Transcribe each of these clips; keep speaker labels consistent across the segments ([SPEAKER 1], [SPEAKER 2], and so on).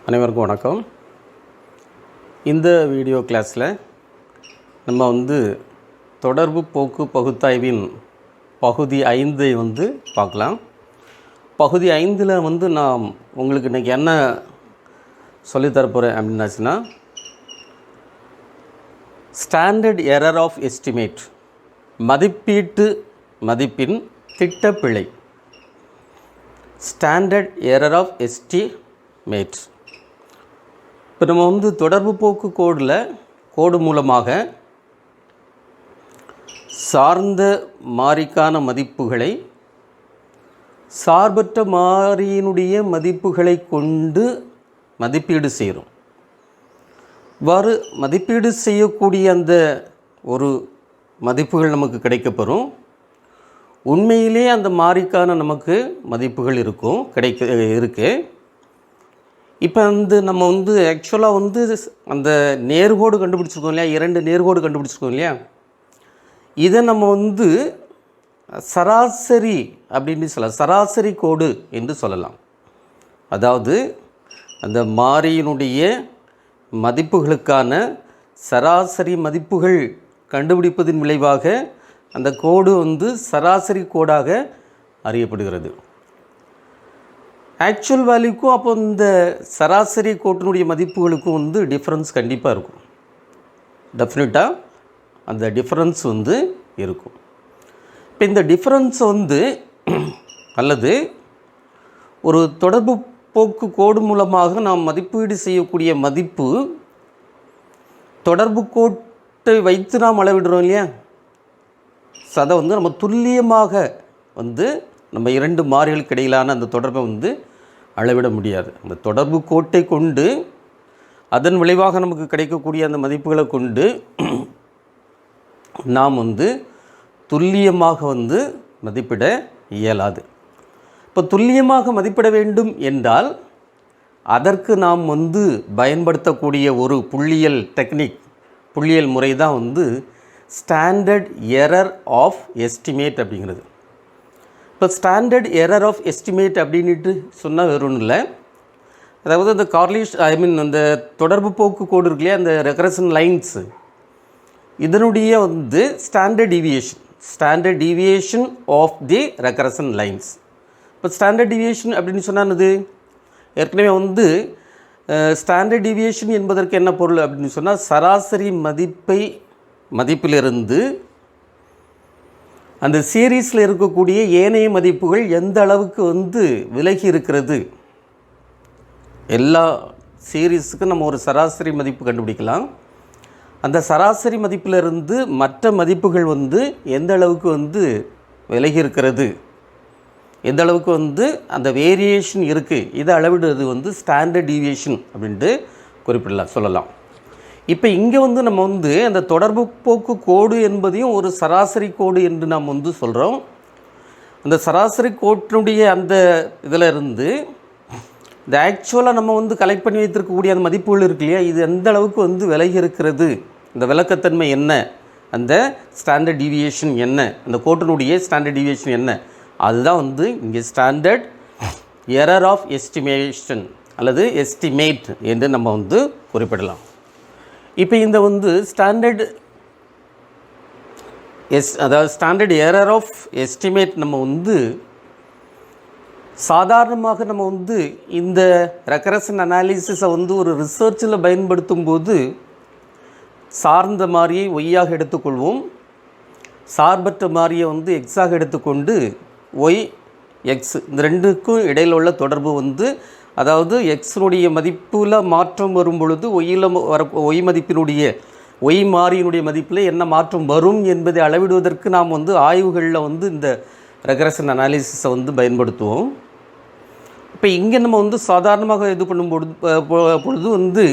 [SPEAKER 1] அனைவருக்கும் வணக்கம். இந்த வீடியோ கிளாஸில் நம்ம தொடர்பு போக்கு பகுத்தாய்வின் பகுதி 5 பார்க்கலாம். பகுதி 5ல் நான் உங்களுக்கு இன்றைக்கி என்ன சொல்லித்தரப்போகிறேன் அப்படின்னாச்சுன்னா, ஸ்டாண்டர்ட் எரர் ஆஃப் எஸ்டிமேட், மதிப்பீட்டு மதிப்பின் திட்டப்பிழை. Standard error of estimate. இப்போ நம்ம தொடர்பு போக்கு கோடு மூலமாக சார்ந்த மாறிக்கான மதிப்புகளை சார்பற்ற மாறியினுடைய மதிப்புகளை கொண்டு மதிப்பீடு செய்கிறோம். இவ்வாறு மதிப்பீடு செய்யக்கூடிய அந்த ஒரு மதிப்புகள் நமக்கு கிடைக்கப்பெறும். உண்மையிலே அந்த மாறிக்கான நமக்கு மதிப்புகள் இருக்குது. இப்போ நம்ம ஆக்சுவலாக அந்த நேர்கோடு கண்டுபிடிச்சிருக்கோம் இல்லையா, 2 நேர்கோடு கண்டுபிடிச்சிருக்கோம் இல்லையா, இதை நம்ம சராசரி அப்படின்னு சொல்லலாம், சராசரி கோடு என்று சொல்லலாம். அதாவது அந்த மாறியினுடைய மதிப்புகளுக்கான சராசரி மதிப்புகள் கண்டுபிடிப்பதின் விளைவாக அந்த கோடு சராசரி கோடாக அறியப்படுகிறது. ஆக்சுவல் வேல்யூக்கும் அப்போ இந்த சராசரி கோட்டினுடைய மதிப்புகளுக்கும் டிஃப்ரென்ஸ் கண்டிப்பாக இருக்கும். டெஃபினட்டாக அந்த டிஃப்ரென்ஸ் இருக்கும். இப்போ இந்த டிஃப்ரென்ஸ் அல்லது ஒரு தொடர்பு போக்கு கோடு மூலமாக நாம் மதிப்பீடு செய்யக்கூடிய மதிப்பு தொடர்பு கோட்டை வைத்து நாம் அளவிடுறோம் இல்லையா, அதை நம்ம துல்லியமாக நம்ம 2 மாறிகளுக்கு இடையிலான அந்த தொடர்பை அளவிட முடியாது. அந்த தொடர்பு கோட்டை கொண்டு அதன் விளைவாக நமக்கு கிடைக்கக்கூடிய அந்த மதிப்புகளை கொண்டு நாம் துல்லியமாக மதிப்பிட இயலாது. இப்போ துல்லியமாக மதிப்பிட வேண்டும் என்றால் அதற்கு நாம் பயன்படுத்தக்கூடிய ஒரு புள்ளியியல் டெக்னிக், புள்ளியியல் முறை தான் ஸ்டாண்டர்ட் எரர் ஆஃப் எஸ்டிமேட் அப்படிங்கிறது. இப்போ ஸ்டாண்டர்ட் எரர் ஆஃப் எஸ்டிமேட் அப்படின்ட்டு சொன்னால் வேறு ஒன்றும் இல்லை. அதாவது அந்த அந்த தொடர்பு போக்கு கோடு இருக்கு இல்லையா, அந்த ரெக்ரஷன் லைன்ஸு, இதனுடைய standard deviation of the regression lines. இப்போ ஸ்டாண்டர்ட் டீவியேஷன் அப்படின்னு சொன்னானது ஏற்கனவே ஸ்டாண்டர்ட் டீவியேஷன் என்பதற்கு என்ன பொருள் அப்படின்னு சொன்னால், சராசரி மதிப்பிலிருந்து அந்த சீரீஸில் இருக்கக்கூடிய ஏனைய மதிப்புகள் எந்த அளவுக்கு விலகி இருக்கிறது. எல்லா சீரீஸுக்கும் நம்ம ஒரு சராசரி மதிப்பு கண்டுபிடிக்கலாம். அந்த சராசரி மதிப்பிலிருந்து மற்ற மதிப்புகள் எந்த அளவுக்கு விலகி இருக்கிறது, எந்த அளவுக்கு அந்த வேரியேஷன் இருக்குது, இதை அளவிடுறது ஸ்டாண்டர்ட் டீவியேஷன் அப்படின்ட்டு சொல்லலாம். இப்போ இங்கே நம்ம அந்த தொடர்பு போக்கு கோடு என்பதையும் ஒரு சராசரி கோடு என்று நாம் சொல்கிறோம். அந்த சராசரி கோட்டினுடைய அந்த இதில் இருந்து இந்த ஆக்சுவலாக நம்ம கலெக்ட் பண்ணி வைத்திருக்கக்கூடிய அந்த மதிப்புகள் இருக்கு இல்லையா, இது எந்த அளவுக்கு விலகி இருக்கிறது, இந்த விலக்கத்தன்மை என்ன, அந்த ஸ்டாண்டர்ட் டீவியேஷன் என்ன, அந்த கோட்டினுடைய ஸ்டாண்டர்ட் டீவியேஷன் என்ன, அதுதான் இங்கே ஸ்டாண்டர்ட் எரர் ஆஃப் எஸ்டிமேஷன் அல்லது எஸ்டிமேட் என்று நம்ம குறிப்பிடலாம். இப்போ இந்த ஸ்டாண்டர்ட் எரர் ஆஃப் எஸ்டிமேட் நம்ம சாதாரணமாக நம்ம இந்த ரெக்ரஷன் அனாலிசிஸை ஒரு ரிசர்ச்சில் பயன்படுத்தும் போது சார்ந்த மாறியை ஒய்யாக எடுத்துக்கொள்வோம், சார்பற்ற மாறியை எக்ஸாக எடுத்துக்கொண்டு ஒய் எக்ஸ் இந்த ரெண்டுக்கும் இடையில் உள்ள தொடர்பு அதாவது எக்ஸினுடைய மதிப்பில் மாற்றம் வரும் பொழுது ஒய் மதிப்பினுடைய ஒய் மாறியினுடைய மதிப்பில் என்ன மாற்றம் வரும் என்பதை அளவிடுவதற்கு நாம் ஆய்வுகளில் இந்த ரெக்ரஷன் அனாலிசிஸை பயன்படுத்துவோம். இப்போ இங்கே நம்ம சாதாரணமாக இது பண்ணும் பொழுது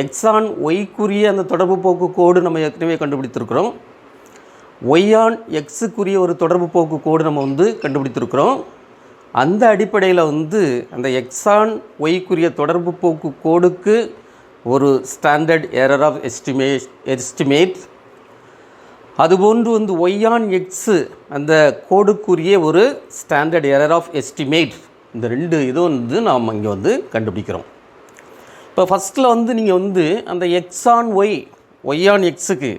[SPEAKER 1] எக்ஸான் ஒய்க்குரிய அந்த தொடர்பு போக்கு கோடு நம்ம ஏற்கனவே கண்டுபிடித்திருக்கிறோம். ஒய்யான் எக்ஸுக்குரிய ஒரு தொடர்பு போக்கு கோடு நம்ம கண்டுபிடித்திருக்கிறோம். அந்த அடிப்படையில் அந்த எக்ஸான் ஒய்க்குரிய தொடர்பு போக்கு கோடுக்கு ஒரு ஸ்டாண்டர்ட் எரர் ஆஃப் எஸ்டிமேட், அதுபோன்று ஒய்யான் எக்ஸு அந்த கோடுக்குரிய ஒரு ஸ்டாண்டர்ட் எரர் ஆஃப் எஸ்டிமேட், இந்த 2 இதுவும் நாம் இங்கே கண்டுபிடிக்கிறோம். இப்போ ஃபஸ்ட்டில் வந்து நீங்கள் வந்து அந்த X on Y, Y on எக்ஸுக்கு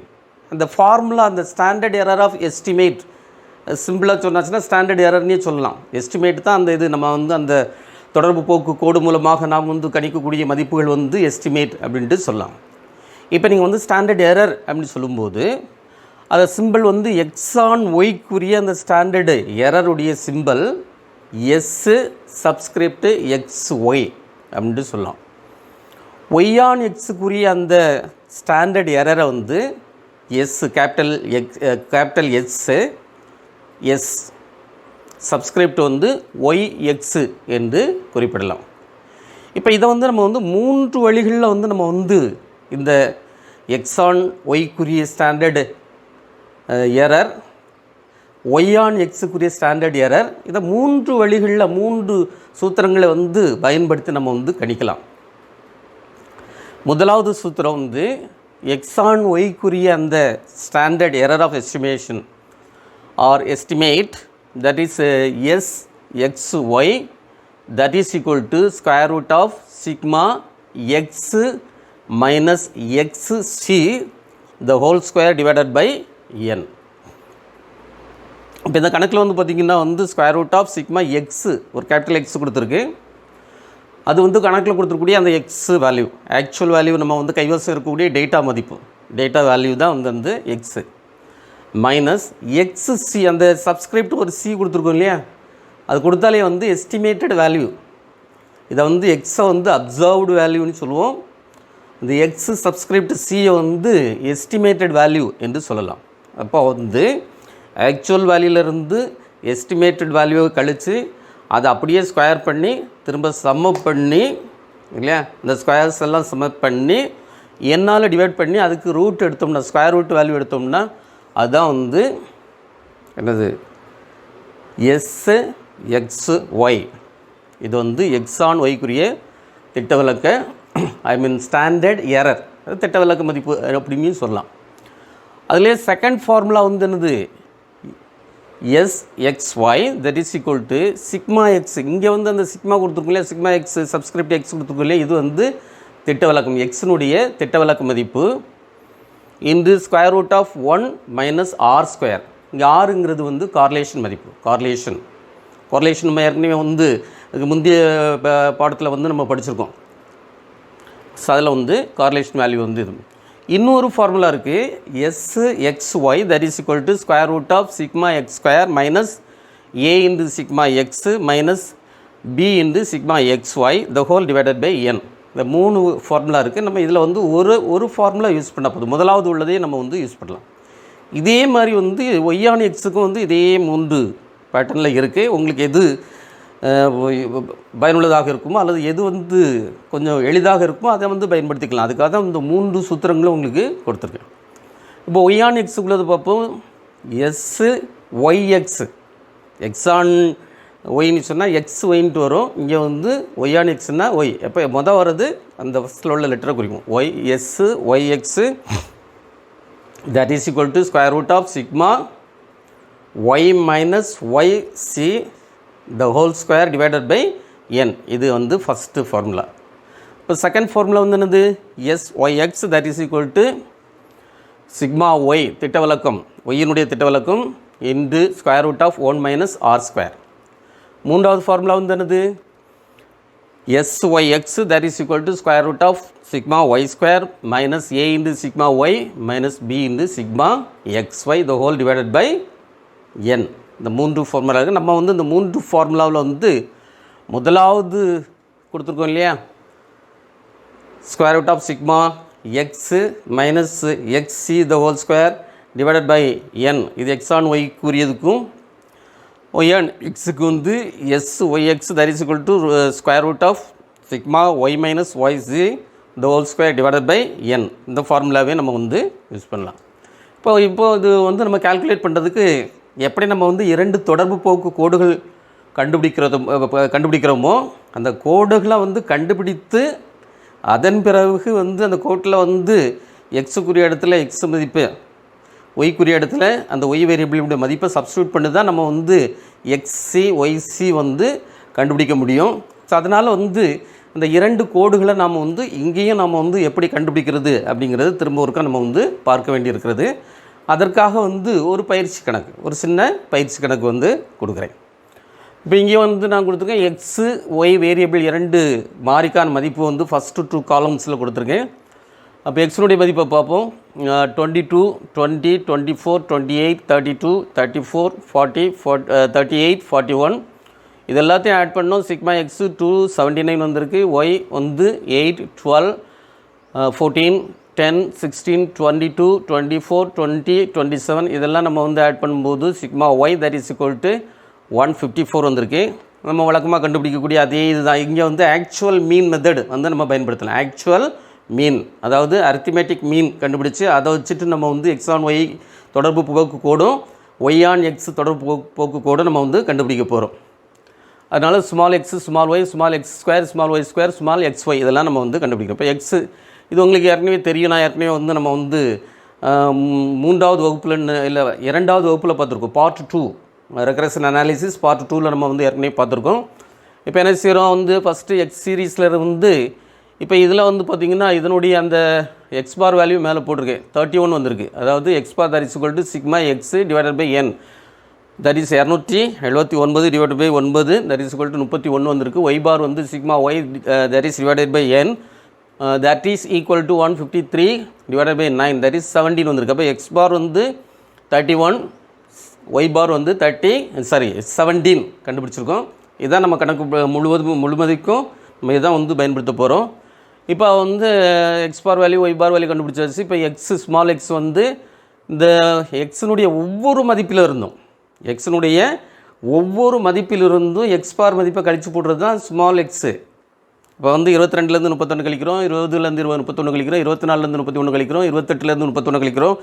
[SPEAKER 1] அந்த ஃபார்முலா, அந்த ஸ்டாண்டர்ட் எரர் ஆஃப் எஸ்டிமேட், சிம்பிளாக சொன்னாச்சுன்னா ஸ்டாண்டர்ட் எரர்னே சொல்லலாம். எஸ்டிமேட் தான் அந்த இது நம்ம வந்து அந்த தொடர்பு போக்கு கோடு மூலமாக நாம் வந்து கணிக்கக்கூடிய மதிப்புகள் வந்து எஸ்டிமேட் அப்படின்ட்டு சொல்லலாம். இப்போ நீங்கள் வந்து ஸ்டாண்டர்ட் எரர் அப்படின்னு சொல்லும்போது அதை சிம்பிள் வந்து எக்ஸ் ஆன் ஒய்க்குரிய அந்த ஸ்டாண்டர்டு எரருடைய symbol S subscript X Y அப்படின்ட்டு சொல்லலாம். ஒய் ஆன் எக்ஸுக்குரிய அந்த ஸ்டாண்டர்ட் எரரை வந்து S capital S S subscript வந்து ஒய் எக்ஸு என்று குறிப்பிடலாம். இப்போ இதை வந்து நம்ம வந்து 3 வழிகளில் வந்து நம்ம வந்து இந்த எக்ஸ் ஆன் ஒய்க்குரிய ஸ்டாண்டர்டு எரர், ஒய் ஆன் எக்ஸுக்குரிய ஸ்டாண்டர்ட் எரர், இதை 3 வழிகளில் 3 சூத்திரங்களை வந்து பயன்படுத்தி நம்ம வந்து கணிக்கலாம். முதலாவது சூத்திரம் வந்து எக்ஸ் ஆன் ஒய்க்குரிய அந்த standard error of estimation or estimate, that is s x y, that is equal to square root of sigma x minus x c the whole square divided by n. இப்போ இந்த கணக்கில் வந்து பார்த்திங்கன்னா வந்து square root of sigma X ஒரு capital X கொடுத்துருக்கு. அது வந்து கணக்கில் கொடுத்துருக்கூடிய அந்த எக்ஸ் வேல்யூ, ஆக்சுவல் வேல்யூ நம்ம வந்து கைவசம் இருக்கக்கூடிய டேட்டா மதிப்பு, டேட்டா வேல்யூ தான் வந்து எக்ஸு மைனஸ் எக்ஸ் சி, அந்த சப்ஸ்கிரிப்ட் ஒரு சி கொடுத்துருக்கோம் இல்லையா, அது கொடுத்தாலே வந்து எஸ்டிமேட்டட் வேல்யூ. இதை வந்து எக்ஸை வந்து அப்சர்வ்டு வேல்யூன்னு சொல்லுவோம். இந்த எக்ஸ் சப்ஸ்கிரிப்ட் சியை வந்து எஸ்டிமேட்டட் வேல்யூ என்று சொல்லலாம். அப்போ வந்து ஆக்சுவல் வேல்யூலேருந்து எஸ்டிமேட்டட் வேல்யூவை கழித்து அதை அப்படியே ஸ்கொயர் பண்ணி திரும்ப சம்மப் பண்ணி இல்லையா, இந்த ஸ்கொயர்ஸ் எல்லாம் சம்மப் பண்ணி என்னால் டிவைட் பண்ணி அதுக்கு ரூட் எடுத்தோம்னா, ஸ்கொயர் ரூட் வேல்யூ எடுத்தோம்னா அதுதான் வந்து என்னது எஸ்ஸு எக்ஸு ஒய். இது வந்து எக்ஸ் ஆன் ஒய்க்குரிய திட்டவிலக்க ஸ்டாண்டர்ட் எரர், திட்டவிலக்க மதிப்பு அப்படின்னு சொல்லலாம். அதுலேயே செகண்ட் ஃபார்முலா வந்து என்னது S X Y that is equal to sigma X. இங்கே வந்து அந்த சிக்மா கொடுத்துருக்கோம் இல்லையா, சிக்மா எக்ஸ் சப்ஸ்கிரிப்ட் எக்ஸ் கொடுத்துருக்கோம் இல்லையா, இது வந்து திட்டவிலக்கம் எக்ஸினுடைய திட்டவிலக்க மதிப்பு into square root of 1 minus R square. இங்கே ஆறுங்கிறது வந்து கார்லேஷன் மதிப்பு, கார்லேஷன் நம்ம ஏற்கனவே வந்து இதுக்கு முந்தைய பாடத்தில் வந்து நம்ம படிச்சிருக்கோம். ஸோ அதில் வந்து கார்லேஷன் வேல்யூ வந்து இது. இன்னொரு ஃபார்முலா இருக்குது S X Y that is equal to square root of sigma X square minus A into sigma X minus B into sigma X Y the whole divided by N. இந்த 3 formula இருக்குது. நம்ம இதில் வந்து ஒரு formula use பண்ணால் போதும், முதலாவது உள்ளதே நம்ம வந்து யூஸ் பண்ணலாம். இதே மாதிரி வந்து ஒய்யான எக்ஸுக்கும் வந்து இதே 3 பேட்டர்னில் இருக்குது. உங்களுக்கு எது பயனுள்ளதாக இருக்குமோ அல்லது எது வந்து கொஞ்சம் எளிதாக இருக்குமோ அதை வந்து பயன்படுத்திக்கலாம். அதுக்காக தான் இந்த 3 சூத்திரங்களும் உங்களுக்கு கொடுத்துருக்கேன். இப்போ ஒய்யான் எக்ஸுக்குள்ளது பார்ப்போம். S Y X, X on ஒய்ன்னு சொன்னால் எக்ஸ் ஒயின்ட்டு வரும். இங்கே வந்து ஒய்யான் எக்ஸ்னால் ஒய். எப்போ மொதல் வர்றது அந்த ஃபஸ்ட்டில் உள்ள லெட்டரை குறிக்கும். Y S Y X that is equal to square root of sigma Y minus Y C the whole square divided by n. இது வந்து ஃபஸ்ட்டு ஃபார்முலா. இப்போ செகண்ட் ஃபார்முலா வந்து என்னது S Y X that is equal to sigma Y திட்டவிலக்கம், ஒய்யினுடைய திட்டவிலக்கம் into square root of 1 minus R square. மூன்றாவது formula வந்து என்னது S Y X that is equal to square root of sigma Y square minus A into sigma Y minus B into sigma X Y the whole divided by N. இந்த 3 formula இருக்குது. நம்ம வந்து இந்த 3 ஃபார்முலாவில் வந்து முதலாவது கொடுத்துருக்கோம் இல்லையா, square root of sigma X minus X C the whole square divided by N. இது எக்ஸ் ஆன் ஒய்க்குரியதுக்கும் ஒய் ஆன் எக்ஸுக்கு வந்து S Y X that is equal to square root of sigma Y minus Y C the whole square divided by N. இந்த ஃபார்முலாவே நம்ம வந்து use பண்ணலாம். இப்போ இது வந்து நம்ம கால்குலேட் பண்ணுறதுக்கு எப்படி நம்ம வந்து 2 தொடர்பு போக்கு கோடுகள் கண்டுபிடிக்கிறோமோ அந்த கோடுகளை வந்து கண்டுபிடித்து அதன் பிறகு வந்து அந்த கோட்டில் வந்து எக்ஸுக்குரிய இடத்துல எக்ஸ் மதிப்பு, ஒய்க்குரிய இடத்துல அந்த ஒய் வேரியபிளுடைய மதிப்பை சப்ஸ்டியூட் பண்ணி தான் நம்ம வந்து எக்ஸி ஒய்சி வந்து கண்டுபிடிக்க முடியும். ஸோ அதனால் வந்து அந்த 2 கோடுகளை நாம் வந்து இங்கேயும் நாம் வந்து எப்படி கண்டுபிடிக்கிறது அப்படிங்கிறது திரும்ப ஒருக்கா நம்ம வந்து பார்க்க வேண்டியிருக்கிறது. அதற்காக வந்து ஒரு பயிற்சி கணக்கு, ஒரு சின்ன பயிற்சி கணக்கு வந்து கொடுக்குறேன். இப்போ இங்கே வந்து நான் கொடுத்துருக்கேன் எக்ஸு ஒய் வேரியபிள் 2 மாறிக்கான மதிப்பு வந்து ஃபஸ்ட்டு 2 காலம்ஸில் கொடுத்துருக்கேன். அப்போ எக்ஸினுடைய மதிப்பை பார்ப்போம். 22, 20, 24, 28, 32, 34, 40, 38, 41 இது எல்லாத்தையும் ஆட் பண்ணோம். சிக்மா எக்ஸு 279 வந்திருக்கு. ஒய் வந்து 8, 12, 14, 10, 16, 22, 24, 20, 27 இதெல்லாம் நம்ம வந்து ஆட் பண்ணும்போது sigma Y that is equal to 154 வந்திருக்கு. நம்ம வழக்கமாக கண்டுபிடிக்கக்கூடிய அதே இதுதான். இங்கே வந்து ஆக்சுவல் மீன் மெத்தட் வந்து நம்ம பயன்படுத்தலாம். ஆக்சுவல் மீன், அதாவது அரித்மெட்டிக் மீன் கண்டுபிடிச்சி அதை வச்சுட்டு நம்ம வந்து எக்ஸ் ஆன் ஒய் தொடர்பு போக்கு கோடும் ஒய் ஆன் எக்ஸ் தொடர்பு போக்கு கோடும் நம்ம வந்து கண்டுபிடிக்க போகிறோம். அதனால் small X small Y, small X square, small Y square, small X Y இதெல்லாம் நம்ம வந்து கண்டுபிடிக்கிறோம். இப்போ எக்ஸு இது உங்களுக்கு ஏற்கனவே தெரியும். நான் ஏற்கனவே வந்து நம்ம வந்து 3வது வகுப்பில் இல்லை 2வது வகுப்பில் பார்த்துருக்கோம். பார்ட் 2 ரெக்ரெஷன் அனாலிசிஸ் பார்ட் 2ல் நம்ம வந்து ஏற்கனவே பார்த்துருக்கோம். இப்போ என்ன செய்கிறோம் வந்து ஃபஸ்ட்டு எக்ஸ் சீரீஸில் வந்து இப்போ இதில் வந்து பார்த்திங்கன்னா இதனுடைய அந்த எக்ஸ் பார் வேல்யூ மேலே போட்டிருக்கேன் 31 வந்திருக்கு. அதாவது X bar that is equal to sigma X divided by N that is 279 divided by 9 that is equal to 31 வந்திருக்கு. ஒய் பார் வந்து sigma Y that is divided by N that is equal to 153 divided by 9 that is 17 வந்திருக்கு. அப்போ X பார் வந்து 31, Y bar வந்து 17 கண்டுபிடிச்சிருக்கோம். இதுதான் நம்ம கணக்கு முழுமதிக்கும் நம்ம இதான் வந்து பயன்படுத்த போகிறோம். இப்போ வந்து எக்ஸ் பார் வேல்யூ ஒய் பார் வேல்யூ கண்டுபிடிச்சாச்சு. இப்போ எக்ஸ் ஸ்மால் எக்ஸ் வந்து இந்த எக்ஸினுடைய ஒவ்வொரு மதிப்பிலிருந்தும் எக்ஸ் பார் மதிப்பை கழித்து போடுறது தான் ஸ்மால் எக்ஸு. இப்போ வந்து 22லேருந்து 31 கழிக்கிறோம், 20லேருந்து 31 கழிக்கிறோம், 24லேருந்து 31 கழிக்கிறோம், 28லேருந்து 31 கழிக்கிறோம்,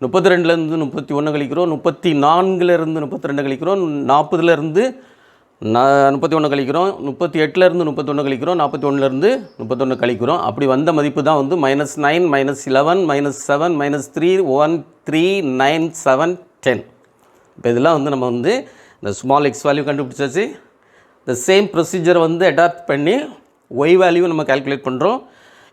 [SPEAKER 1] 32லேருந்து 31 கழிக்கிறோம், 34லேருந்து 32 கழிக்கிறோம், 40லேருந்து 31 கழிக்கிறோம், 38லேருந்து 31 கழிக்கிறோம், 41லேருந்து 31 கழிக்கிறோம். அப்படி வந்த மதிப்பு தான் வந்து -9, -11, -7, -3, 1, 3, 9, 7, 10. இப்போ இதெல்லாம் வந்து நம்ம வந்து இந்த ஸ்மால் எக்ஸ் வேல்யூ கண்டுபிடிச்சாச்சு. இந்த சேம் ப்ரொசீஜரை வந்து அடாப்ட் பண்ணி ஒய் வேல்யூ நம்ம கால்குலேட் பண்ணுறோம்.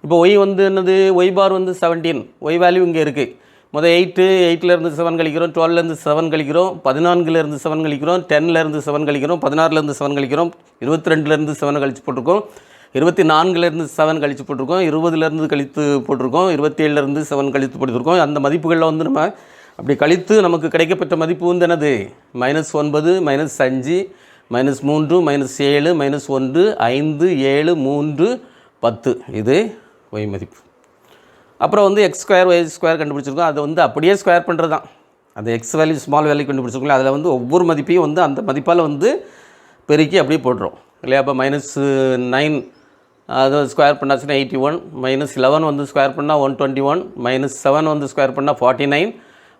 [SPEAKER 1] இப்போ ஒய் வந்து என்னது, ஒய் பார் வந்து 17, ஒய் வேல்யூ இங்கே இருக்குது. முதல் 8லேருந்து 7 கழிக்கிறோம், 12லேருந்து 7 கழிக்கிறோம், 14லேருந்து 7 கழிக்கிறோம், 10லேருந்து 7 கழிக்கிறோம், 16லேருந்து 7 கழிக்கிறோம், 22லேருந்து 7 கழித்து போட்டிருக்கோம், 24லேருந்து 7 கழித்து போட்டிருக்கோம், 20லேருந்து கழித்து போட்டிருக்கோம், 27லேருந்து 7 கழித்து போட்டிருக்கோம். அந்த மதிப்புகளில் வந்து நம்ம அப்படி கழித்து நமக்கு கிடைக்கப்பட்ட மதிப்பு வந்து என்னது, -9, -5, -3, -7, -1, 5, 7, 3, 10 இது ஒய் மதிப்பு. அப்புறம் வந்து எக்ஸ் ஸ்கொயர் ஒய் ஸ்கொயர் கண்டுபிடிச்சிருக்கோம். அதை வந்து அப்படியே ஸ்கொயர் பண்ணுறது தான். அந்த எக்ஸ் வேல்யூ ஸ்மால் வேல்யூ கண்டுபிடிச்சிருக்கோம். அதில் வந்து ஒவ்வொரு மதிப்பையும் வந்து அந்த மதிப்பால் வந்து பெருக்கி அப்படியே போட்டுரும் இல்லையா. அப்போ -9 அதை ஸ்கொயர் பண்ணாச்சுன்னா 81, -11 வந்து ஸ்கொயர் பண்ணால் 121, -7 வந்து ஸ்கொயர் பண்ணால் 49,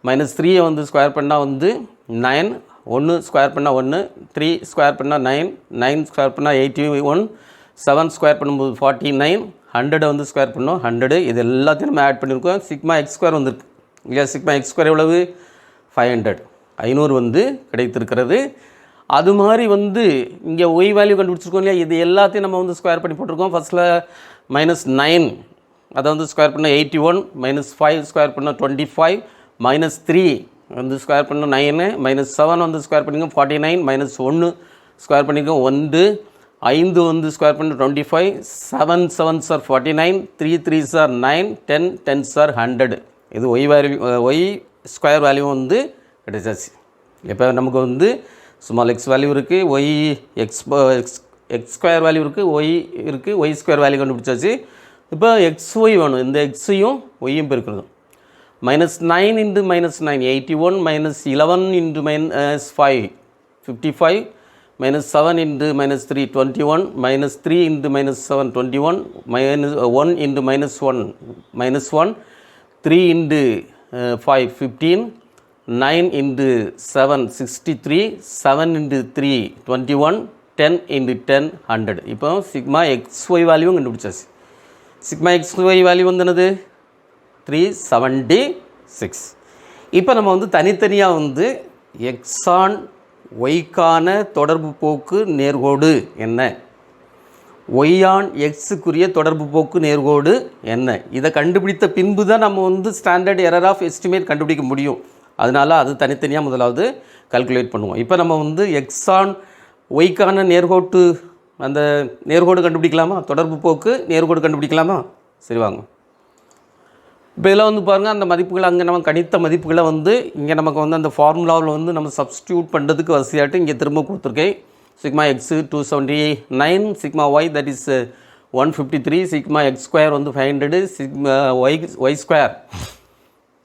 [SPEAKER 1] -3 வந்து ஸ்கொயர் பண்ணால் வந்து 9, 1 ஸ்கொயர் பண்ணால் 1, 3 ஸ்கொயர் பண்ணால் 9, 9 ஸ்கொயர் பண்ணால் 81, 7 ஸ்கொயர் பண்ணும்போது 49, 100 வந்து ஸ்கொயர் பண்ணோம் 100. இது எல்லாத்தையும் நம்ம ஆட் பண்ணியிருக்கோம். சிக்மா எக்ஸ் ஸ்கொயர் வந்துருக்கு இல்லையா. சிக்மா எக்ஸ் ஸ்கொயர் எவ்வளவு, 500 வந்து கிடைத்திருக்கிறது. அது மாதிரி வந்து இங்கே ஒய் வேல்யூ கண்டுபிடிச்சிருக்கோம் இல்லையா. இது எல்லாத்தையும் நம்ம வந்து ஸ்கொயர் பண்ணி போட்டிருக்கோம். ஃபஸ்ட்டில் -9 அதை வந்து ஸ்கொயர் பண்ணால் 81, -5 ஸ்கொயர் பண்ணால் 25, -3 வந்து ஸ்கொயர் பண்ண 9, -7 வந்து ஸ்கொயர் பண்ணிக்கோங்க 49, -1 ஸ்கொயர் பண்ணிக்கோங்க 1, 5 வந்து ஸ்கொயர் பண்ண 25, 7 7s are 49, 3 3s are 9, 10 10s are 100. இது Y value Y square value வந்து கிடைச்சாச்சு. இப்போ நமக்கு வந்து ஸ்மால் எக்ஸ் வேல்யூ இருக்குது, ஒய் எக்ஸ் ஸ்கொயர் வேல்யூ இருக்குது, ஒய் இருக்குது, ஒய் ஸ்கொயர் வேல்யூ கண்டுபிடிச்சாச்சு. இப்போ எக்ஸ் ஒய் வேணும். இந்த எக்ஸையும் ஒய்யும் பெருக்கணும். -9 into -9 81, -11 into -5 55, -7 into -3 21, -3 into -7 21, -1 into -1, 3 into 5 15, 9 into 7 63, 7 into 3 21, 10 into 10 100. இப்போ சிக்மா எக்ஸ் ஒய் வேல்யூவும் கண்டுபிடிச்சாச்சு. சிக்மா எக்ஸ் ஒய் வேல்யூ வந்து என்னது 376. இப்போ நம்ம வந்து தனித்தனியாக வந்து எக்ஸான் ஒய்க்கான தொடர்பு போக்கு நேர்கோடு என்ன, ஒய் ஆன் எக்ஸுக்குரிய தொடர்பு போக்கு நேர்கோடு என்ன? இதை கண்டுபிடித்த பின்பு தான் நம்ம வந்து ஸ்டாண்டர்ட் எரர் ஆஃப் எஸ்டிமேட் கண்டுபிடிக்க முடியும். அதனால் அது தனித்தனியாக முதலாவது கால்குலேட் பண்ணுவோம். இப்போ நம்ம வந்து எக்ஸ் ஆன் ஒய்க்கான நேர்கோட்டு அந்த நேர்கோடு கண்டுபிடிக்கலாமா? தொடர்பு போக்கு நேர்கோடு கண்டுபிடிக்கலாமா? சரி வாங்க. இப்போ இதில் வந்து பாருங்கள், அந்த மதிப்புகளை அங்கே நம்ம கணித்த மதிப்புகளை வந்து இங்கே நமக்கு வந்து அந்த ஃபார்முலாவில் வந்து நம்ம சப்ஸ்டியூட் பண்ணுறதுக்கு வசதியாட்டு இங்கே திரும்ப கொடுத்துருக்கேன். Sigma X 279, sigma Y that is 153, sigma X square வந்து 500, sigma Y square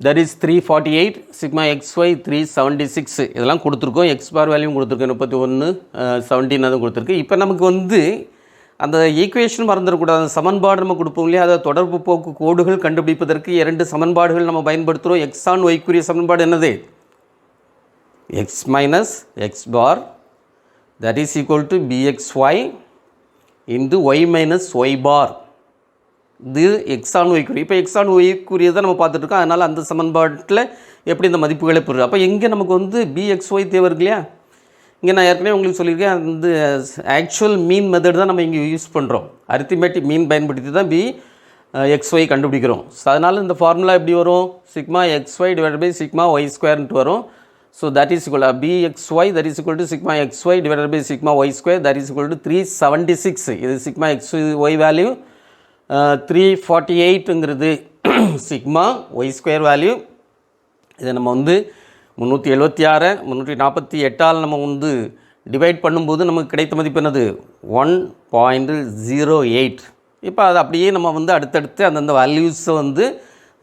[SPEAKER 1] that is 348, sigma X Y 376 இதெல்லாம் கொடுத்துருக்கோம். எக்ஸ் பார் வேல்யூவும் கொடுத்துருக்கோம், 31, 17 அதுவும் கொடுத்துருக்கு. இப்போ நமக்கு வந்து அந்த ஈக்குவேஷன் மறந்துடக்கூடாது. அந்த சமன்பாடு நம்ம கொடுப்போம் இல்லையா, அதை தொடர்பு போக்கு கோடுகள் கண்டுபிடிப்பதற்கு 2 சமன்பாடுகள் நம்ம பயன்படுத்துகிறோம். எக்ஸ் ஆன் ஒய்க்குரிய சமன்பாடு என்னது? X minus X bar that is equal to B X Y into Y minus Y bar. இது எக்ஸ் ஆன் ஒய்க்குரிய. இப்போ எக்ஸ் ஆன் ஒய்க்குரியதை நம்ம பார்த்துட்ருக்கோம். அதனால் அந்த சமன்பாட்டில் எப்படி இந்த மதிப்புகளை பெறும்? அப்போ எங்கே நமக்கு வந்து பிஎக்ஸ்ஒய் தேவை இருக்கு இல்லையா? இங்கே நான் ஏற்கனவே உங்களுக்கு சொல்லியிருக்கேன், அந்த ஆக்சுவல் மீன் மெத்தட் தான் நம்ம இங்கே யூஸ் பண்ணுறோம். அரித்மெட்டிக் மீன் பயன்படுத்தி தான் எக்ஸ்ஒய் கண்டுபிடிக்கிறோம். ஸோ அதனால் இந்த ஃபார்முலா எப்படி வரும்? Sigma X Y divide by sigma Y ஸ்கொயர்ன்ட்டு வரும். So that is equal B X Y that is equal to sigma X Y divide by sigma Y square that is equal to 376. இது சிக்மா எக்ஸ் ஒய் வேல்யூ. 348ங்கிறது sigma Y square value. இதை நம்ம வந்து 376 348ஆல் நம்ம வந்து divide பண்ணும்போது நமக்கு கிடைத்த மதிப்பு என்னது? 1.08. இப்போ அது அப்படியே நம்ம வந்து அடுத்தடுத்து அந்தந்த வேல்யூஸை வந்து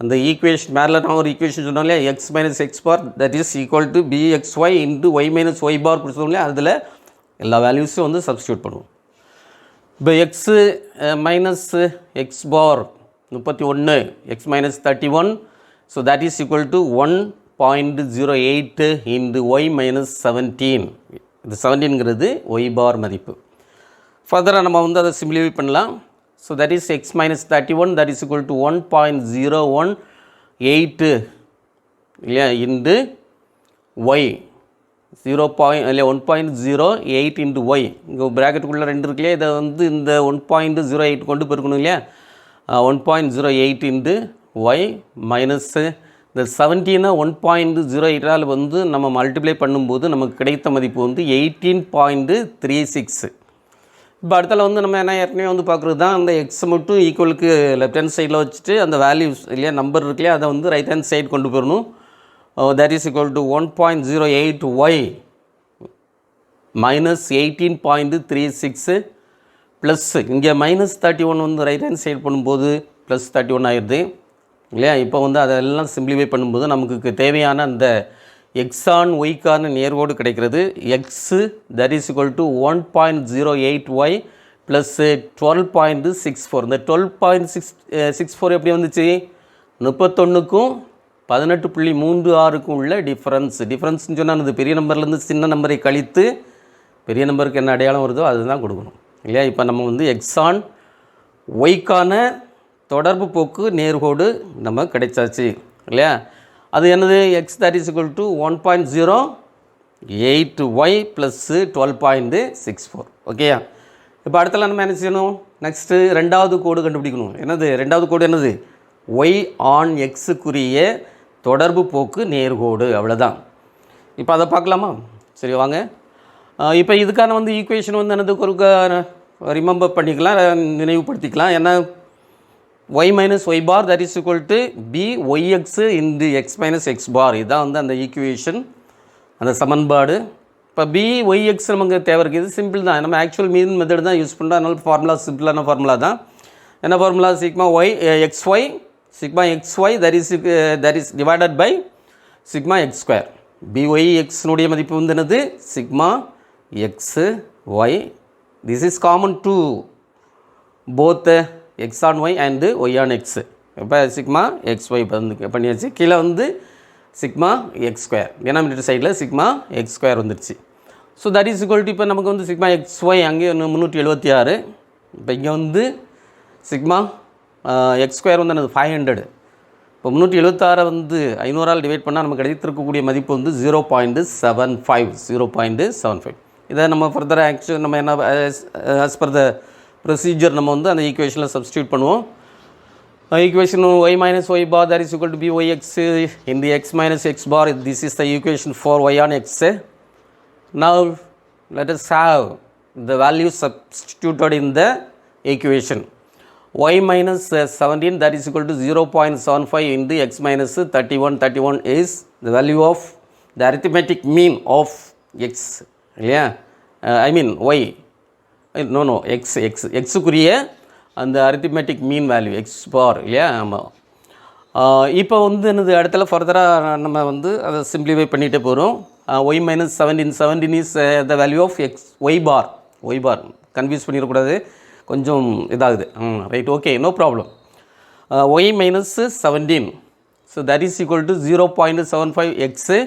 [SPEAKER 1] அந்த ஈக்குவேஷன் மேலே நான் ஒரு ஈக்குவேஷன் சொன்னோம் இல்லையா, X minus X bar that is equal to B X Y into Y minus Y bar கொடுத்தோம் இல்லையா, அதில் எல்லா வேல்யூஸும் வந்து சப்ஸ்டியூட் பண்ணுவோம். இப்போ X minus X bar 31, X minus 31, so that is equal to 1.08 into Y minus 17. இது 17ங்கிறது ஒய் பார் மதிப்பு. ஃபர்தராக நம்ம வந்து அதை சிம்பிளிஃபை பண்ணலாம். So that is X minus 31 that is equal to 1.018 இல்லையா இன்டு ஒய் 1.08 இன்டு ஒய். இங்கே ப்ராக்கெட்டுக்குள்ளே 2 இருக்கு இல்லையா, இதை வந்து இந்த 1.08 கொண்டு பெருக்கணும் இல்லையா. 1.08 இன்டு ஒய் மைனஸ் இந்த 17 1.08ஆல் வந்து நம்ம மல்டிப்ளை பண்ணும்போது நமக்கு கிடைத்த மதிப்பு வந்து 18.36. இப்போ அடுத்தால வந்து நம்ம என்ன ஏற்கனவே வந்து பார்க்குறது தான், அந்த எக்ஸ் மட்டும் ஈக்குவலுக்கு லெஃப்ட் ஹேண்ட் சைடில் வச்சுட்டு அந்த வேல்யூஸ் இல்லையா நம்பர் இருக்கு இல்லையா, அதை வந்து ரைட் ஹேண்ட் சைடு கொண்டு போயிடணும். That is equal to 1.08 Y minus 18.36 plus இங்கே மைனஸ் 31 வந்து ரைட் ஹேண்ட் சைடு பண்ணும்போது ப்ளஸ் 31 ஆயிடுது இல்லையா. இப்போ வந்து அதெல்லாம் சிம்பிளிஃபை பண்ணும்போது நமக்கு தேவையான அந்த எக்ஸ் ஆன் ஒய்க்கான நேர்கோடு கிடைக்கிறது. X that is equal to 1.08 Y plus 12.64. இந்த 12.64 எப்படி வந்துச்சு? 31க்கும் 18.36க்கும் உள்ள டிஃப்ரென்ஸ்னு சொன்னால் அது பெரிய நம்பர்லேருந்து சின்ன நம்பரை கழித்து பெரிய நம்பருக்கு என்ன அடையாளம் வருதோ அதுதான் கொடுக்கணும் இல்லையா. இப்போ நம்ம வந்து எக்ஸ் ஆன் ஒய்க்கான தொடர்பு போக்கு நேர்கோடு நம்ம கிடைச்சாச்சு இல்லையா. அது என்னது? X that is equal to 1.08 Y plus 12.64. ஓகேயா. இப்போ அடுத்தலாம் நம்ம என்ன செய்யணும்? நெக்ஸ்ட்டு 2வது கோடு கண்டுபிடிக்கணும். என்னது 2வது கோடு? என்னது? ஒய் ஆன் எக்ஸுக்குரிய தொடர்பு போக்கு நேர்கோடு. அவ்வளோதான். இப்போ அதை பார்க்கலாமா? சரி வாங்க. இப்போ இதுக்கான வந்து ஈக்குவேஷன் வந்து என்னது ஒரு ரிமெம்பர் பண்ணிக்கலாம், நினைவுபடுத்திக்கலாம். என்ன? y minus y bar that is equal to byx into x minus x bar. இதுதான் வந்து அந்த ஈக்குவேஷன், அந்த சமன்பாடு. இப்போ byx நமக்கு தேவை இருக்குது. இது சிம்பிள் தான், நம்ம ஆக்சுவல் மீன் மெத்தட் தான் யூஸ் பண்ணுறோம். அதனால ஃபார்முலா சிம்பிளான ஃபார்முலா தான். என்ன ஃபார்முலா? Sigma Y xy sigma xy that is divided by sigma X square. byxனுடைய மதிப்பு வந்து என்னது? Sigma X Y. This is common to both X on Y and Y on X. இப்போ சிக்மா எக்ஸ் ஒய் பண்ணியாச்சு. கீழே வந்து சிக்மா எக்ஸ் ஸ்கொயர், டினாமினேட்டர் சைடில் sigma X square வந்துடுச்சு. So that is equal to இப்போ நமக்கு வந்து சிக்மா எக்ஸ் ஒய் அங்கே 376. இப்போ இங்கே வந்து சிக்மா எக்ஸ் ஸ்கொயர் வந்து என்னது? 500. இப்போ 376 வந்து 500ஆல் டிவைட் பண்ணால் நமக்கு கிடைத்திருக்கக்கூடிய மதிப்பு வந்து 0.75. இதை நம்ம ஃபர்தர் ஆக்சுவல் நம்ம என்ன ஆஸ் பர் த ப்ரொசீஜர் நம்ம வந்து அந்த ஈக்குவேஷனில் சப்ஸ்டியூட் பண்ணுவோம். Equation y minus y bar that is equal to byx in the x minus x bar. This is the equation for y on x. Now let us have the value substituted in the equation. Y minus 17 that is equal to 0.75 in the x minus 31. 31 is the value of the arithmetic mean of x. Yeah, I mean y. No, x குறிய அந்த arithmetic mean value X பார் இல்லையா. ஆமாம். இப்போ வந்து என்னது இடத்துல ஃபர்தராக நம்ம வந்து அதை சிம்பிளிஃபை பண்ணிகிட்டே போகிறோம். Y minus 17 is the value of X Y bar confuse பண்ணிடக்கூடாது, கொஞ்சம் இதாகுது. Right, okay, no problem. Y minus 17, so that is equal to 0.75 X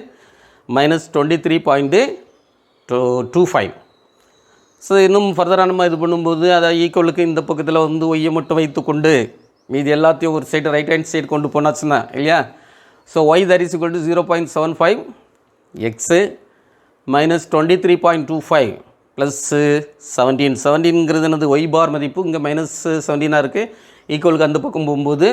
[SPEAKER 1] minus 23.25. So இன்னும் ஃபர்தராக நம்ம இது பண்ணும்போது அதை ஈக்குவலுக்கு இந்த பக்கத்தில் வந்து ஒய்யை மட்டும் வைத்து கொண்டு மீதி எல்லாத்தையும் ஒரு சைடு ரைட் ஹேண்ட் சைடு கொண்டு போனாச்சுன்னா இல்லையா. So Y that is equal to 0.75 X minus 23.25 plus 17ங்கிறது என்னது ஒய் பார் மதிப்பு இங்கே மைனஸ் 17 இருக்குது. ஈக்குவலுக்கு அந்த பக்கம் போகும்போது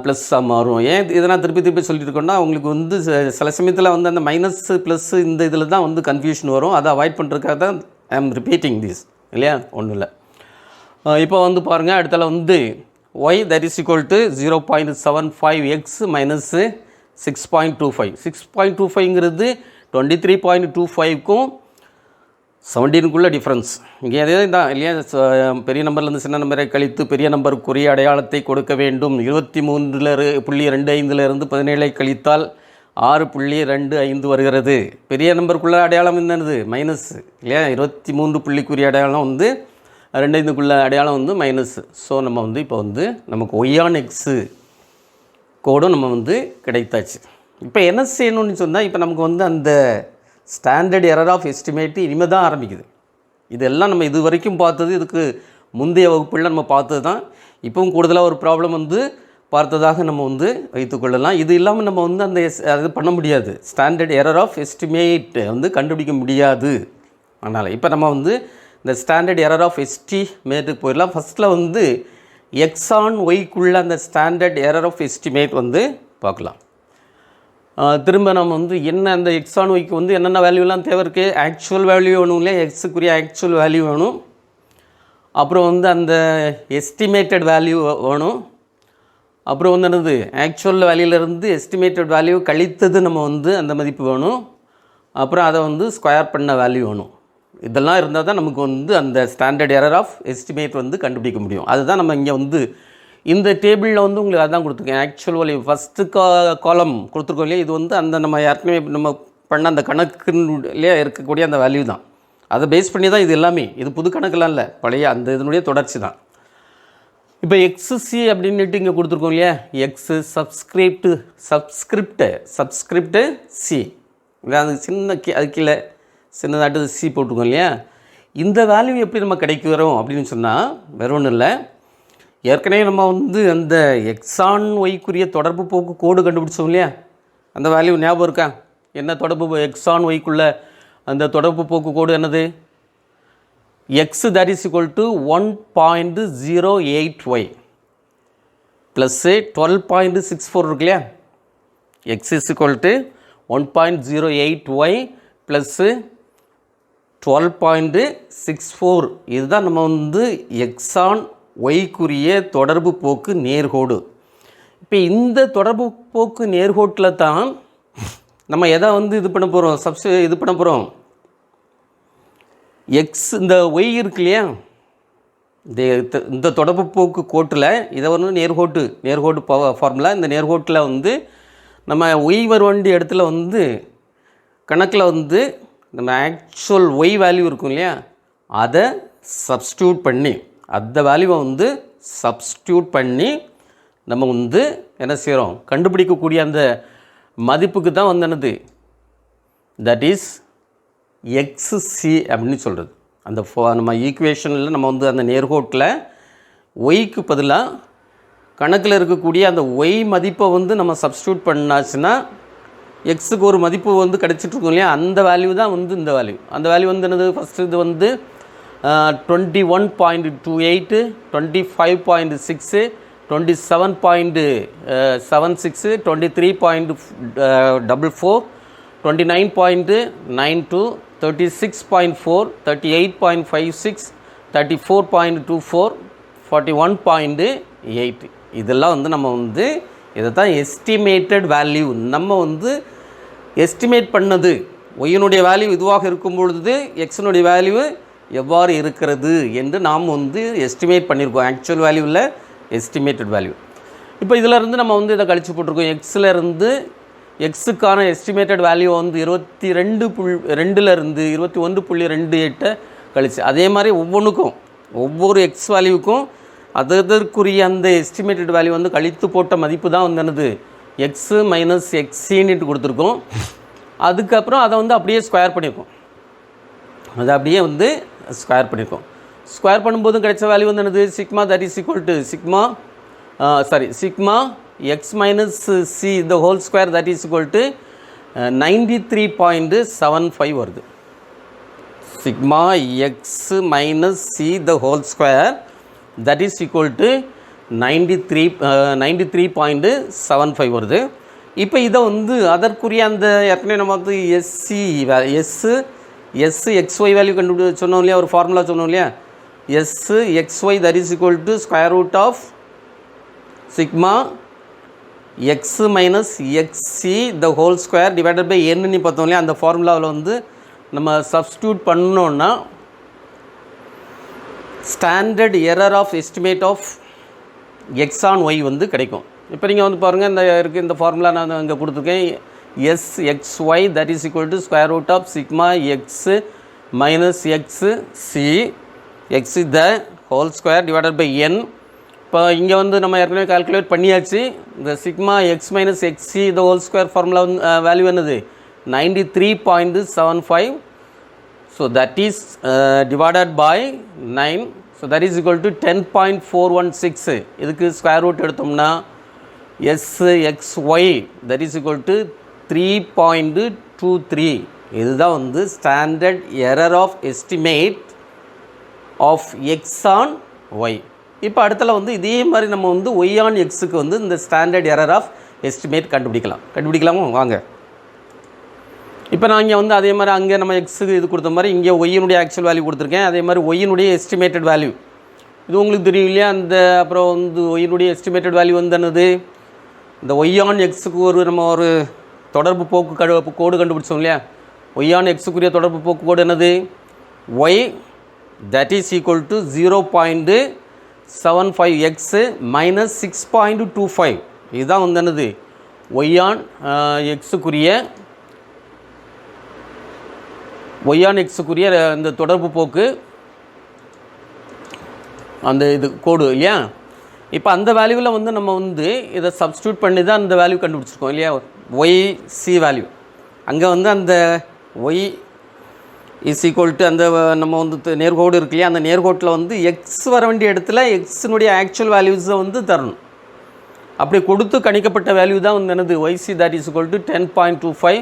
[SPEAKER 1] ப்ளஸ்ஸாக மாறும். ஏன் இதெல்லாம் திருப்பி சொல்லிட்டு இருக்கோன்னா உங்களுக்கு வந்து சில சமயத்தில் வந்து அந்த மைனஸ் ப்ளஸ்ஸு இந்த இதில் தான் வந்து கன்ஃபியூஷன் வரும். அதை அவாய்ட் பண்ணுறதுக்காக தான் ஐ ஆம் ரிப்பீட்டிங் திஸ் இல்லையா, ஒன்றும் இல்லை. இப்போ வந்து பாருங்கள் அடுத்தால வந்து Y that is equal to 0.75 X minus 6.25. 6.25ங்கிறது 23.25க்கும் 17க்குள்ள டிஃப்ரென்ஸ். இங்கே அதே தான் இல்லையா, பெரிய நம்பர்லேருந்து சின்ன நம்பரை கழித்து பெரிய நம்பருக்குரிய அடையாளத்தை கொடுக்க வேண்டும். 23.25 17 கழித்தால் 6.25 வருகிறது. பெரிய நம்பருக்குள்ள அடையாளம் என்னது மைனஸ் இல்லையா. 23 புள்ளிக்குரிய அடையாளம் வந்து 25க்குள்ள அடையாளம் வந்து மைனஸ். ஸோ நம்ம வந்து இப்போ வந்து நமக்கு ஒய்யான் எக்ஸு கோடும் நம்ம வந்து கிடைத்தாச்சு. இப்போ என்ன செய்யணும்னு சொன்னால் இப்போ நமக்கு வந்து அந்த ஸ்டாண்டர்ட் எரர் ஆஃப் எஸ்டிமேட்டு இனிமேல் தான் ஆரம்பிக்குது. இதெல்லாம் நம்ம இது வரைக்கும் பார்த்தது, இதுக்கு முந்தைய வகுப்புகளில் நம்ம பார்த்தது தான். இப்போவும் கூடுதலாக ஒரு ப்ராப்ளம் வந்து பார்த்ததாக நம்ம வந்து வைத்துக்கொள்ளலாம். இது இல்லாமல் நம்ம வந்து அந்த அது பண்ண முடியாது, ஸ்டாண்டர்ட் எரர் ஆஃப் எஸ்டிமேட் வந்து கண்டுபிடிக்க முடியாது. அதனால் இப்போ நம்ம வந்து இந்த ஸ்டாண்டர்ட் எரர் ஆஃப் எஸ்டிமேட்டுக்கு போயிடலாம். ஃபஸ்ட்டில் வந்து எக்ஸ் ஆன் ஒய்க்குள்ள அந்த ஸ்டாண்டர்ட் எரர் ஆஃப் எஸ்டிமேட் வந்து பார்க்கலாம். திரும்ப நம்ம வந்து என்ன அந்த எக்ஸ் ஆன் ஒய்க்கு வந்து என்னென்ன வேல்யூலாம் தேவை இருக்குது. ஆக்சுவல் வேல்யூ வேணும் இல்லையா, எக்ஸுக்குரிய ஆக்சுவல் வேல்யூ வேணும். அப்புறம் வந்து அந்த எஸ்டிமேட்டட் வேல்யூ வேணும். அப்புறம் வந்து என்னது ஆக்சுவல் வேல்யூலேருந்து எஸ்டிமேட்டட் வேல்யூ கழித்தது நம்ம வந்து அந்த மதிப்பு வேணும். அப்புறம் அதை வந்து ஸ்கொயர் பண்ண வேல்யூ வேணும். இதெல்லாம் இருந்தால் தான் நமக்கு வந்து அந்த ஸ்டாண்டர்ட் எரர் ஆஃப் எஸ்டிமேட் வந்து கண்டுபிடிக்க முடியும். அதுதான் நம்ம இங்கே வந்து இந்த டேபிளில் வந்து உங்களுக்கு அதான் கொடுத்துருக்கேன். ஆக்சுவல் வேல்யூ ஃபஸ்ட்டு காலம் கொடுத்துருக்கோம் இல்லையா, இது வந்து அந்த நம்ம ஏற்கனவே நம்ம பண்ண அந்த கணக்குலேயே இருக்கக்கூடிய அந்த வேல்யூ தான். அதை பேஸ் பண்ணி தான் இது எல்லாமே. இது புது கணக்கெலாம் இல்லை, பழைய அந்த இதனுடைய தொடர்ச்சி தான். இப்போ எக்ஸு அப்படின்ட்டு இங்கே கொடுத்துருக்கோம் இல்லையா, எக்ஸு சப்ஸ்கிரிப்டு சி இல்லை, அது சின்ன அது கீழே சின்னதாட்டு சி போட்டுருக்கோம் இல்லையா. இந்த வேல்யூ எப்படி நம்ம கிடைக்க வரோம் அப்படின்னு சொன்னால் வேறு ஒன்றும் இல்லை. ஏற்கனவே நம்ம வந்து அந்த எக்ஸான் ஒய்க்குரிய தொடர்பு போக்கு கோடு கண்டுபிடிச்சோம் இல்லையா, அந்த வேல்யூ ஞாபகம் இருக்கா? என்ன தொடர்பு எக்ஸான் ஒய்க்குள்ள அந்த தொடர்பு போக்கு கோடு என்னது? X that is equal to 1.08y plus 12.64 இருக்கு இல்லையா. X is equal to 1.08y plus 12.64. இதுதான் நம்ம வந்து எக்ஸான் ஒய்க்குரிய தொடர்பு போக்கு நேர்கோடு. இப்போ இந்த தொடர்பு போக்கு நேர்கோட்டில் தான் நம்ம எதை வந்து இது பண்ண போகிறோம், இது பண்ண போகிறோம். எக்ஸ் இந்த ஒய் இருக்கு இல்லையா, இந்த தொடர்பு போக்கு கோட்டில் இதை வந்து நேர்கோட்டு ஃபார்முலா. இந்த நேர்கோட்டில் வந்து நம்ம ஒய் வருவண்டி இடத்துல வந்து கணக்கில் வந்து நம்ம ஆக்சுவல் ஒய் வேல்யூ இருக்கும் இல்லையா, அதை சப்ஸ்டியூட் பண்ணி அந்த வேல்யூவை வந்து சப்ஸ்டியூட் பண்ணி நம்ம வந்து என்ன செய்கிறோம், கண்டுபிடிக்கக்கூடிய அந்த மதிப்புக்கு தான் வந்து என்னது தட் இஸ் எக்ஸு அப்படின்னு சொல்கிறது. அந்த நம்ம ஈக்குவேஷனில் நம்ம வந்து அந்த நேர்கோட்டில் ஒய்க்கு பதிலாக கணக்கில் இருக்கக்கூடிய அந்த ஒய் மதிப்பை வந்து நம்ம சப்ஸ்டியூட் பண்ணாச்சுன்னா எக்ஸுக்கு ஒரு மதிப்பு வந்து கிடச்சிட்ருக்கோம் இல்லையா, அந்த வேல்யூ தான் வந்து இந்த வேல்யூ. அந்த வேல்யூ வந்து என்னது, ஃபஸ்ட்டு இது வந்து 21.28, 25.6, 27.76, 23.44, 29.92, 36.4, 38.56, 34.24, 41.8. இதெல்லாம் வந்து நம்ம வந்து இதை தான் எஸ்டிமேட்டட் வேல்யூ. நம்ம வந்து எஸ்டிமேட் பண்ணது ஒய்யினுடைய வேல்யூ இதுவாக இருக்கும் பொழுது எக்ஸினுடைய வேல்யூ எவ்வாறு இருக்கிறது என்று நாம் வந்து எஸ்டிமேட் பண்ணியிருக்கோம். ஆக்சுவல் வேல்யூவில் எஸ்டிமேட்டட் வேல்யூ. இப்போ இதிலேருந்து நம்ம வந்து இதை கழிச்சு போட்டிருக்கோம். எக்ஸிலேருந்து எக்ஸுக்கான எஸ்டிமேட்டட் வேல்யூ வந்து 22.2லேருந்து 21.28 கழிச்சு, அதே மாதிரி ஒவ்வொன்றுக்கும் ஒவ்வொரு எக்ஸ் வேல்யூவுக்கும் அதற்குரிய அந்த எஸ்டிமேட்டட் வேல்யூ வந்து கழித்து போட்ட மதிப்பு தான் வந்து என்னது எக்ஸு மைனஸ் எக்ஸின்ட்டு கொடுத்துருக்கோம். அதுக்கப்புறம் அதை வந்து அப்படியே ஸ்கொயர் பண்ணியிருக்கோம். அதை அப்படியே வந்து ஸ்கொயர் பண்ணியிருக்கோம். ஸ்கொயர் பண்ணும்போதும் கிடைச்ச வேல்யூ வந்து என்னது sigma, that is equal to sigma X minus C the whole square, that is equal to 93.75 வருது. Sigma X minus C the whole square, that is equal to 93.75 வருது. இப்போ இதை வந்து அதற்குரிய அந்த ஏற்கனவே நம்ம வந்து எஸ் எக்ஸ்ஒய் வேல்யூ சொன்னோம் இல்லையா, ஒரு ஃபார்முலா சொன்னோம் இல்லையா, S X Y that is equal to square root of sigma X minus XE the whole square divided by என்னன்னு பார்த்தோம் இல்லையா. அந்த ஃபார்முலாவில் வந்து நம்ம சப்ஸ்டியூட் பண்ணோன்னா standard error of estimate of X on Y வந்து கிடைக்கும். இப்போ நீங்கள் வந்து பாருங்கள், இந்த ஃபார்முலா நான் இங்கே கொடுத்துருக்கேன். S X Y that is equal to square root of sigma X minus X C X the whole square divided by N. இப்போ இங்கே வந்து நம்ம ஏற்கனவே கால்குலேட் பண்ணியாச்சு. இந்த sigma X minus XE the whole square formula வந்து value என்னது 93.75. So that is divided by 9. So that is equal to 10.416. இதுக்கு ஸ்கொயர் ரூட் எடுத்தோம்னா S X Y that is equal to 3.23. இதுதான் வந்து standard error of estimate of X on Y. இப்போ அடுத்தல வந்து இதே மாதிரி நம்ம வந்து ஒய் ஆன் எக்ஸுக்கு வந்து இந்த ஸ்டாண்டர்ட் எரர் ஆஃப் எஸ்டிமேட் கண்டுபிடிக்கலாமா வாங்க. இப்போ நான் இங்கே வந்து அதே மாதிரி அங்கே நம்ம எக்ஸுக்கு இது கொடுத்த மாதிரி இங்கே ஒய்யினுடைய ஆக்சுவல் வேல்யூ கொடுத்துருக்கேன். அதே மாதிரி ஒய்யினுடைய எஸ்டிமேட்டட் வேல்யூ இது உங்களுக்கு தெரியும் இல்லையா. அந்த அப்புறம் வந்து ஒய்யினுடைய எஸ்டிமேட்டட் வேல்யூ வந்து என்னது, இந்த ஒய் ஆன் எக்ஸுக்கு நம்ம ஒரு தொடர்பு போக்கு கோடு கண்டுபிடிச்சோம் இல்லையா. ஒய் ஆன் எக்ஸுக்குரிய தொடர்பு போக்கு கோடு என்னது, Y that is equal to 0.75 X minus 6.25. இதுதான் வந்து என்னது ஒய் ஆன் எக்ஸுக்குரிய இந்த தொடர்பு போக்கு அந்த இது கோடு இல்லையா. இப்போ அந்த வேல்யூவில் வந்து நம்ம வந்து இதை சப்ஸ்டியூட் பண்ணி தான் அந்த வேல்யூ கண்டுபிடிச்சிருக்கோம் இல்லையா. ஒய் சி வேல்யூ அங்கே வந்து அந்த ஒய் இஸ் ஈக்குவல் டு அந்த நம்ம வந்து நேர்கோடு இருக்கு இல்லையா, அந்த நேர்கோட்டில் வந்து எக்ஸ் வர வேண்டிய இடத்துல எக்ஸினுடைய ஆக்சுவல் வேல்யூஸை வந்து தரணும். அப்படி கொடுத்து கணிக்கப்பட்ட வேல்யூ தான் வந்து என்னது YC that is equal to 10.25,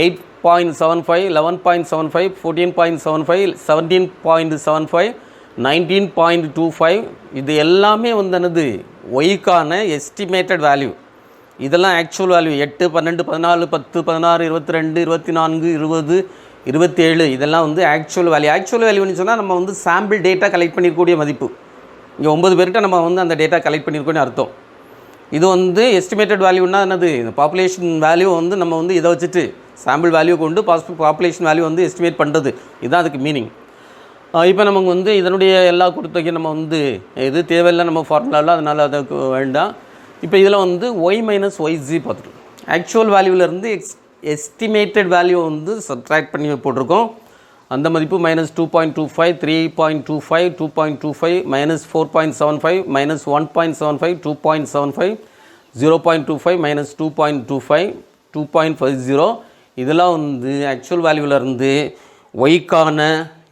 [SPEAKER 1] 8.75, 11.75, 14.75, 17.75, 19.25. இது எல்லாமே வந்து என்னது ஒய்க்கான எஸ்டிமேட்டட் வேல்யூ. இதெல்லாம் ஆக்சுவல் வேல்யூ 8, 12, 14, 10, 16, 22, 24, 20, 27 இதெல்லாம் வந்து ஆக்சுவல் வேல்யூ. ஆக்சுவல் வேல்யூன்னு சொன்னால் நம்ம வந்து சாம்பிள் டேட்டா கலெக்ட் பண்ணியிருக்கக்கூடிய மதிப்பு. இங்கே 9 பேர்கிட்ட நம்ம வந்து அந்த டேட்டா கலெக்ட் பண்ணியிருக்கோன்னு அர்த்தம். இது வந்து எஸ்டிமேட்டட் வேல்யூன்னா என்னது, இந்த பாப்புலேஷன் வேல்யூ வந்து நம்ம வந்து இதை வச்சுட்டு சாம்பிள் வேல்யூ கொண்டு பாப்புலேஷன் வேல்யூ வந்து எஸ்டிமேட் பண்ணுறது, இதுதான் அதுக்கு மீனிங். இப்போ நமக்கு வந்து இதனுடைய எல்லா கொடுத்ததையும் நம்ம வந்து இது தேவையில்லை நம்ம ஃபார்முலாவில், அதனால் அதுக்கு வேண்டாம். இப்போ இதில் வந்து ஒய் மைனஸ் ஒய்ஜி பார்த்துருக்கோம். ஆக்சுவல் வேல்யூவிலேருந்து எஸ்டிமேட்டட் வேல்யூ வந்து சப்ட்ராக்ட் பண்ணி போட்டிருக்கோம். அந்த மதிப்பு மைனஸ் 2.25, 3.25, 2.25, மைனஸ் 4.75, மைனஸ் 1.75, 2.75, 0.25, மைனஸ் 2.25, 2.50. இதெல்லாம் வந்து ஆக்சுவல் வேல்யூவிலேருந்து ஒய்க்கான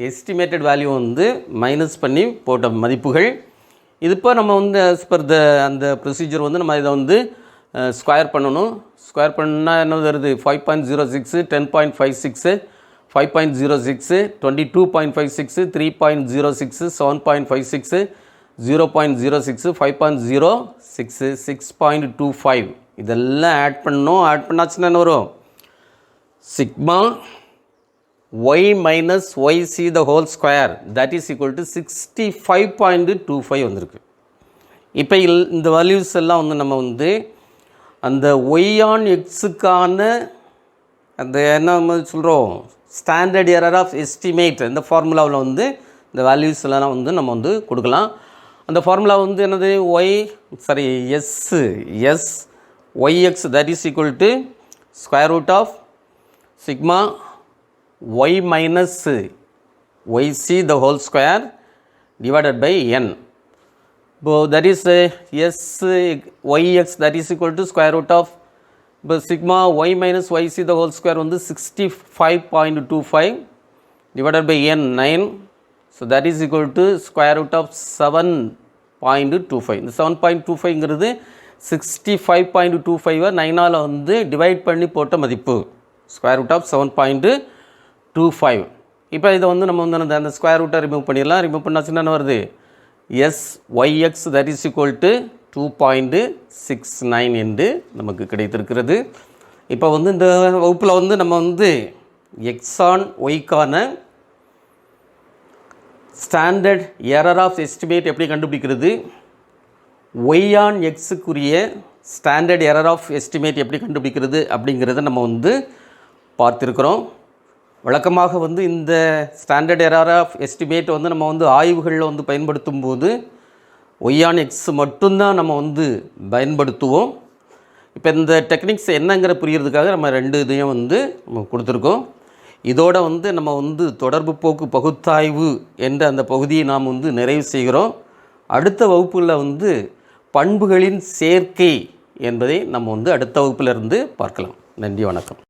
[SPEAKER 1] எஸ்டிமேட்டட் வேல்யூ வந்து மைனஸ் பண்ணி போட்ட மதிப்புகள். இது இப்போ நம்ம வந்து ஆஸ் பர் அந்த ப்ரொசீஜர் வந்து நம்ம இதை வந்து ஸ்கொயர் பண்ணணும். ஸ்கொயர் பண்ணால் என்ன வருது 5.06, 10.56, 5.06, 22.56, 3.06, 7.56, 0.06, 5.06, 6.25 இதெல்லாம் ஆட் பண்ணணும். ஆட் பண்ணாச்சுன்னா என்ன வரும்? Sigma y minus yc the whole square that is equal to 65.25 வந்திருக்கு. இப்போ இந்த வேல்யூஸ் எல்லாம் வந்து நம்ம வந்து அந்த y on xக்கான அந்த என்ன சொல்கிறோம், ஸ்டாண்டர்ட் எரர் ஆஃப் எஸ்டிமேட் இந்த ஃபார்முலாவில் வந்து இந்த வேல்யூஸ் எல்லாம் வந்து நம்ம வந்து கொடுக்கலாம். அந்த ஃபார்முலா வந்து என்னது? S yx that is equal to square root of sigma y minus yc the whole square divided by n. So that is s yx that is equal to square root of sigma y minus yc the whole square வந்து 65.25 divided by n 9. So that is equal to square root of 7.25. இந்த 7.25ங்கிறது 65.25 9ஆல் வந்து divide பண்ணி போட்ட மதிப்பு square root of 7.25. இப்போ இதை வந்து நம்ம வந்து அந்த ஸ்கொயர் ரூட்டை ரிமூவ் பண்ணிடலாம். ரிமூவ் பண்ணாச்சுன்னா என்ன வருது? SYX that is equal to 2.69 என்று நமக்கு கிடைத்திருக்கிறது. இப்போ வந்து இந்த வகுப்பில் வந்து நம்ம வந்து எக்ஸ் ஆன் ஒய்க்கான ஸ்டாண்டர்ட் எரர் ஆஃப் எஸ்டிமேட் எப்படி கண்டுபிடிக்கிறது, ஒய் ஆன் எக்ஸுக்குரிய ஸ்டாண்டர்ட் எரர் ஆஃப் எஸ்டிமேட் எப்படி கண்டுபிடிக்கிறது அப்படிங்கிறத நம்ம வந்து பார்த்துருக்குறோம். வழக்கமாக வந்து இந்த ஸ்டாண்டர்ட் எரர் ஆஃப் எஸ்டிமேட் வந்து நம்ம வந்து ஆய்வுகளில் வந்து பயன்படுத்தும் போது ஒய் ஆன் எக்ஸ் மட்டும்தான் நம்ம வந்து பயன்படுத்துவோம். இப்போ இந்த டெக்னிக்ஸ் என்னங்கிற புரியறதுக்காக நம்ம 2 இதையும் வந்து நம்ம கொடுத்துருக்கோம். இதோடு வந்து நம்ம வந்து தொடர்பு போக்கு பகுத்தாய்வு என்ற அந்த பகுதியை நாம் வந்து நிறைவு செய்கிறோம். அடுத்த வகுப்பில் வந்து பண்புகளின் சேர்க்கை என்பதை நம்ம வந்து அடுத்த வகுப்பிலிருந்து பார்க்கலாம். நன்றி, வணக்கம்.